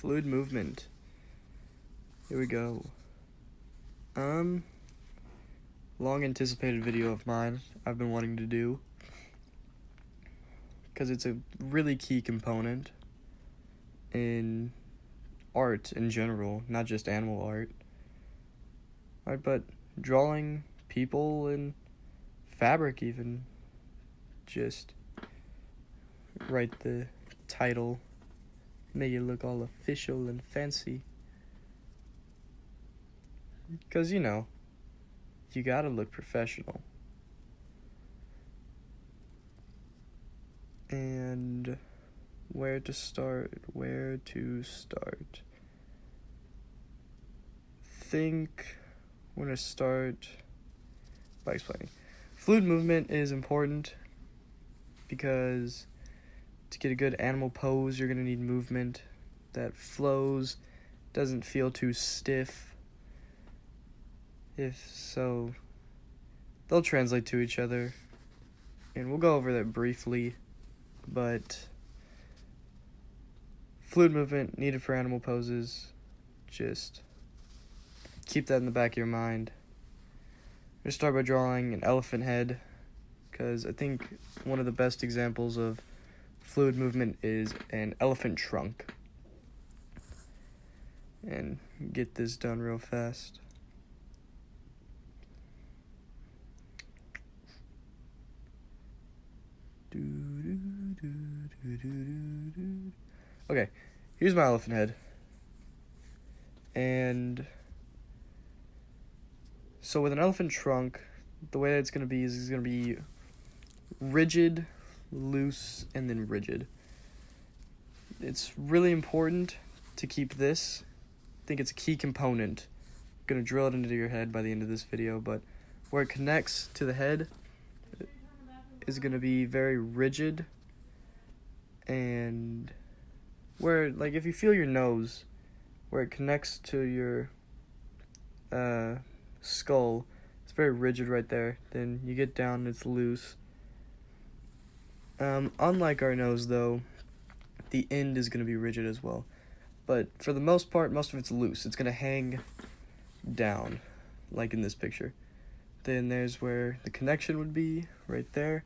Fluid movement. Here we go. Long anticipated video of mine I've been wanting to do, because it's a really key component in art in general, not just animal art. Right, but drawing people and fabric even. Just write the title, make it look all official and fancy. Because, you know, you gotta look professional. And where to start? Think I'm gonna start by explaining. Fluid movement is important because to get a good animal pose, you're gonna need movement that flows, doesn't feel too stiff. If so, they'll translate to each other, and we'll go over that briefly, but fluid movement needed for animal poses, just keep that in the back of your mind. I'm going to start by drawing an elephant head, because I think one of the best examples of fluid movement is an elephant trunk. And get this done real fast. Okay, here's my elephant head. And so with an elephant trunk, the way that it's going to be is it's going to be rigid, loose, and then rigid. It's really important to keep this. I think it's a key component. I'm going to drill it into your head by the end of this video, but where it connects to the head is going to be very rigid, and where, like, if you feel your nose, where it connects to your skull, it's very rigid right there. Then you get down and it's loose. Unlike our nose, though, the end is going to be rigid as well. But for the most part, most of it's loose. It's going to hang down, like in this picture. Then there's where the connection would be, right there.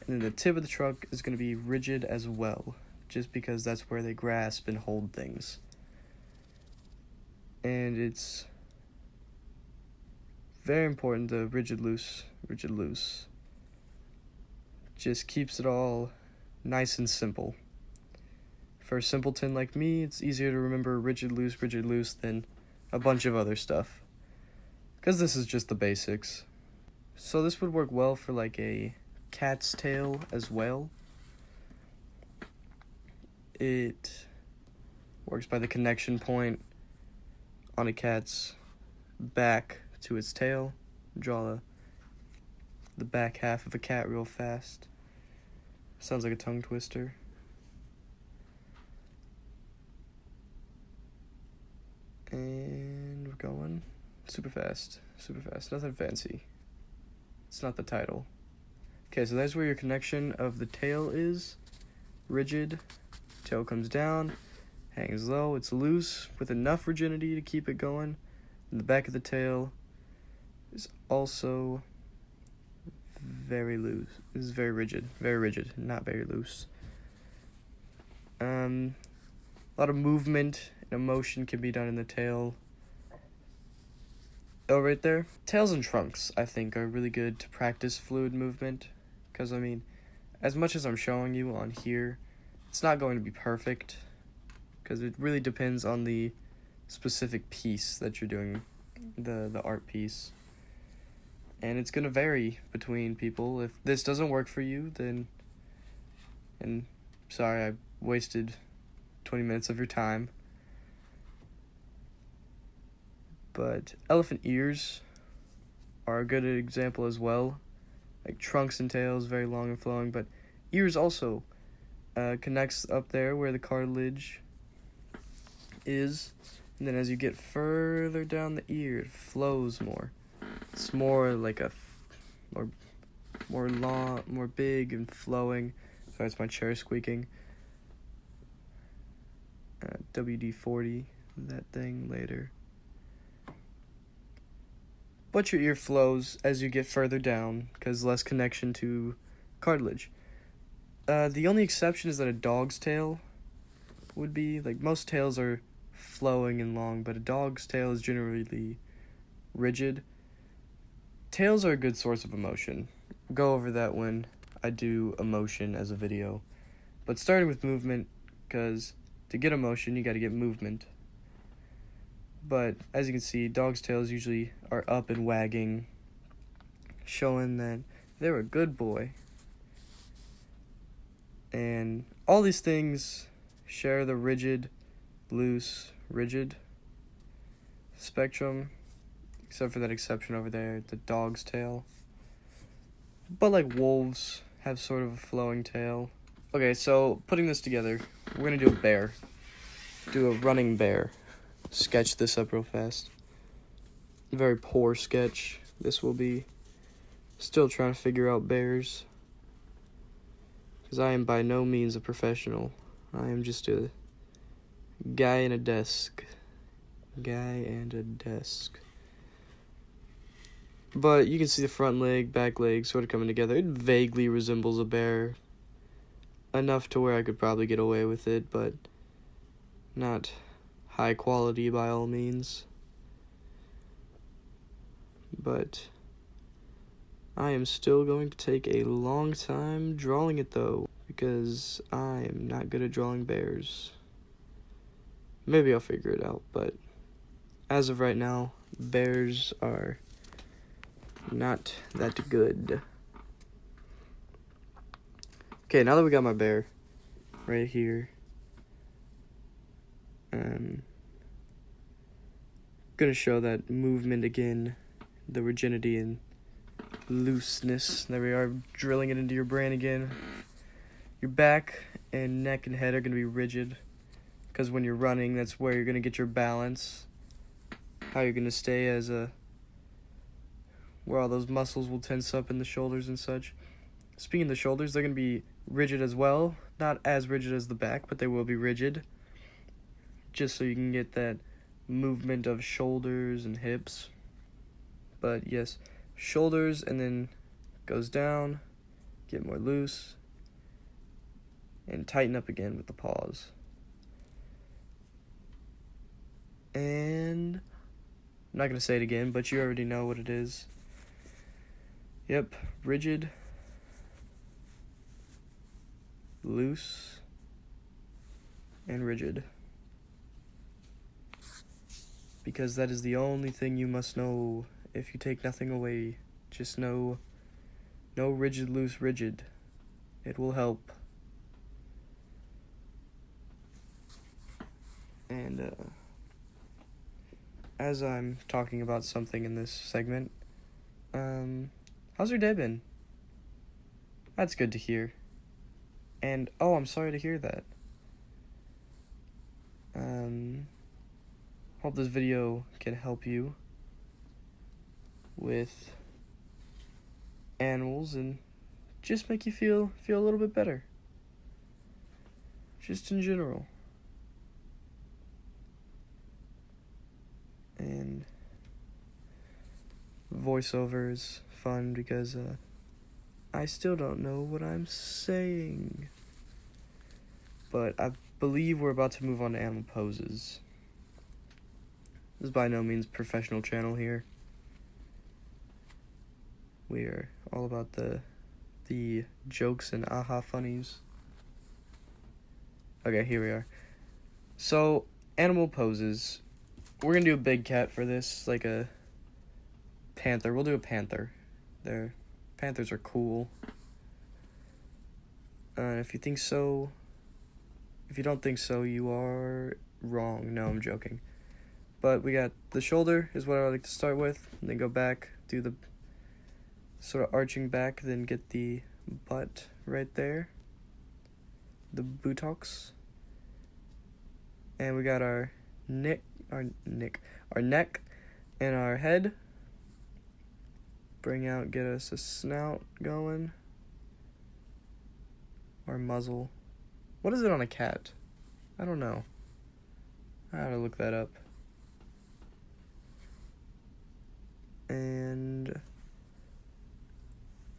And then the tip of the trunk is going to be rigid as well, just because that's where they grasp and hold things. And it's very important, the rigid, loose. Just keeps it all nice and simple. For a simpleton like me, it's easier to remember rigid, loose than a bunch of other stuff, because this is just the basics. So this would work well for like a cat's tail as well. It works by the connection point on a cat's back to its tail. Draw the back half of a cat real fast. Sounds like a tongue twister. And we're going super fast, nothing fancy. It's not the title. Okay, so that's where your connection of the tail is. Rigid, tail comes down, hangs low, it's loose with enough rigidity to keep it going. And the back of the tail is also very loose. This is very rigid, not very loose. A lot of movement and emotion can be done in the tail. Oh, right there. Tails and trunks, I think, are really good to practice fluid movement. Because, I mean, as much as I'm showing you on here, it's not going to be perfect, because it really depends on the specific piece that you're doing, the art piece. And it's going to vary between people. If this doesn't work for you, then, and sorry, I wasted 20 minutes of your time. But elephant ears are a good example as well. Like trunks and tails, very long and flowing, but ears also connects up there where the cartilage is. And then as you get further down the ear, it flows more. It's more like more long, more big and flowing. Sorry, it's my chair squeaking. WD-40, that thing later. But your ear flows as you get further down, because less connection to cartilage. The only exception is that a dog's tail would be, like, most tails are flowing and long, but a dog's tail is generally rigid. Tails are a good source of emotion. Go over that when I do emotion as a video. But starting with movement, because to get emotion, you got to get movement. But as you can see, dogs' tails usually are up and wagging, showing that they're a good boy. And all these things share the rigid, loose, rigid spectrum, except for that exception over there, the dog's tail. But like wolves have sort of a flowing tail. Okay, so putting this together, we're gonna do a bear. Do a running bear. Sketch this up real fast. Very poor sketch this will be. Still trying to figure out bears, because I am by no means a professional. I am just a guy in a desk. Guy and a desk. But you can see the front leg, back leg sort of coming together. It vaguely resembles a bear. Enough to where I could probably get away with it, but not high quality by all means. But I am still going to take a long time drawing it though, because I am not good at drawing bears. Maybe I'll figure it out, but as of right now, bears are not that good. Okay, now that we got my bear right here, gonna show that movement again, the rigidity and looseness. There we are, drilling it into your brain again. Your back and neck and head are gonna be rigid, because when you're running, that's where you're gonna get your balance. How you're gonna stay as where all those muscles will tense up in the shoulders and such. Speaking of the shoulders, they're gonna be rigid as well. Not as rigid as the back, but they will be rigid. Just so you can get that movement of shoulders and hips. But yes, shoulders, and then goes down, get more loose, and tighten up again with the paws. And I'm not going to say it again, but you already know what it is. Yep, rigid, loose, and rigid. Because that is the only thing you must know. If you take nothing away, just know, no rigid, loose, rigid. It will help. And as I'm talking about something in this segment, how's your day been? That's good to hear. And, oh, I'm sorry to hear that. Hope this video can help you with animals and just make you feel a little bit better. Just in general. And voiceover is fun because I still don't know what I'm saying. But I believe we're about to move on to animal poses. This is by no means professional channel here. We are all about the jokes and aha funnies. Okay, here we are. So, animal poses. We're gonna do a big cat for this, like a panther. We'll do a panther. Panthers are cool. If you think so, if you don't think so, you are wrong. No, I'm joking. But we got the shoulder is what I like to start with, and then go back, do the sort of arching back, then get the butt right there, the buttocks, and we got our neck and our head. Bring out, get us a snout going, or muzzle. What is it on a cat? I don't know. I gotta look that up. And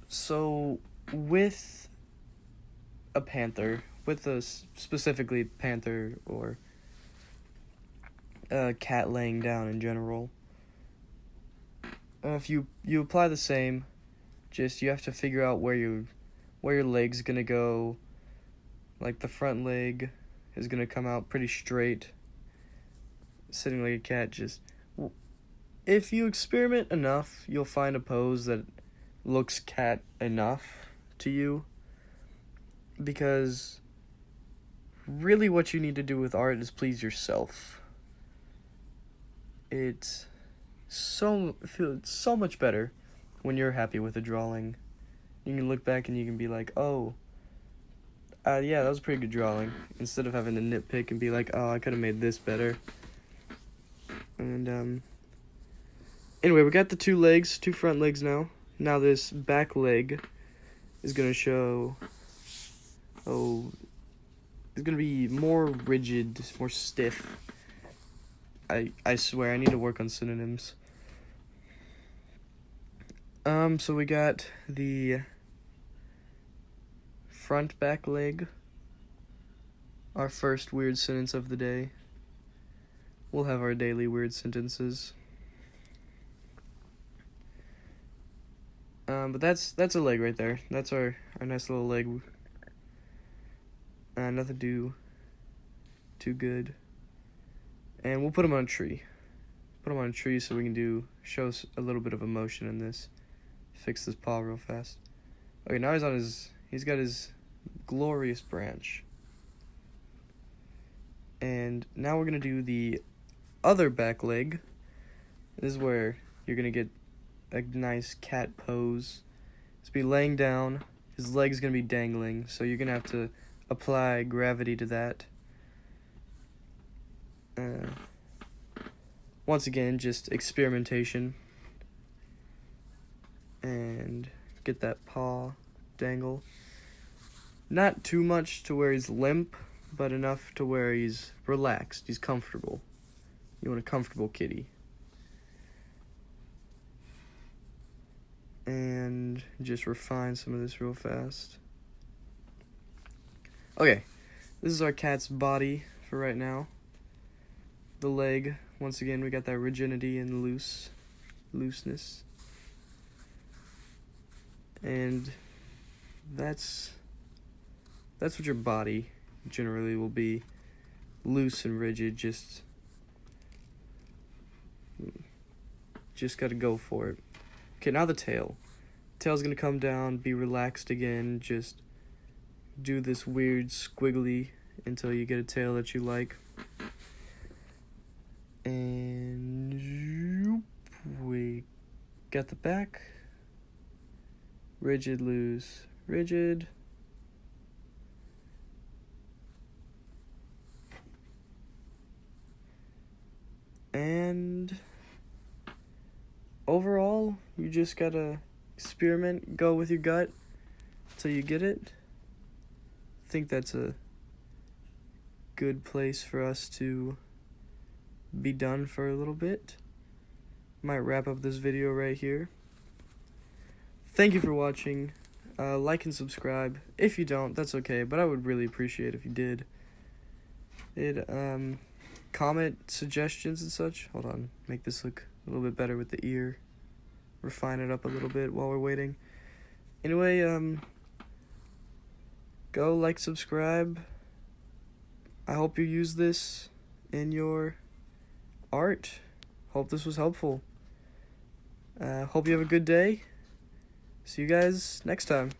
so with a panther, with a specifically panther or a cat laying down in general, if you apply the same, just you have to figure out where your leg's gonna go. Like the front leg is gonna come out pretty straight, sitting like a cat. Just if you experiment enough, you'll find a pose that looks cat enough to you, because really what you need to do with art is please yourself. It feels so much better when you're happy with a drawing. You can look back and you can be like, oh, yeah, that was a pretty good drawing, instead of having to nitpick and be like, oh, I could have made this better. And anyway, we got the two front legs now. Now this back leg is gonna show, it's gonna be more rigid, more stiff. I swear I need to work on synonyms. So we got the front back leg, our first weird sentence of the day. We'll have our daily weird sentences. But that's a leg right there. That's our nice little leg. Nothing too good. And we'll put him on a tree. Put him on a tree so we can show us a little bit of emotion in this. Fix this paw real fast. Okay, now he's got his glorious branch. And now we're gonna do the other back leg. This is where you're gonna get a nice cat pose. He's be laying down, his leg's gonna be dangling, so you're gonna have to apply gravity to that. Once again, just experimentation. And get that paw dangle. Not too much to where he's limp, but enough to where he's relaxed, he's comfortable. You want a comfortable kitty. And just refine some of this real fast. Okay, this is our cat's body for right now. The leg, once again, we got that rigidity and looseness. And that's what your body generally will be, loose and rigid. Just gotta go for it. Okay, now the tail. Tail's gonna come down, be relaxed again, just do this weird squiggly until you get a tail that you like. And we got the back. Rigid, loose, rigid. And overall, you just gotta experiment, go with your gut till you get it. I think that's a good place for us to be done for a little bit. Might wrap up this video right here. Thank you for watching. Like and subscribe. If you don't, that's okay, but I would really appreciate if you did. Comment suggestions and such. Hold on, make this look a little bit better with the ear. Refine it up a little bit while we're waiting. Anyway, go like, subscribe. I hope you use this in your art. Hope this was helpful. Hope you have a good day. See you guys next time.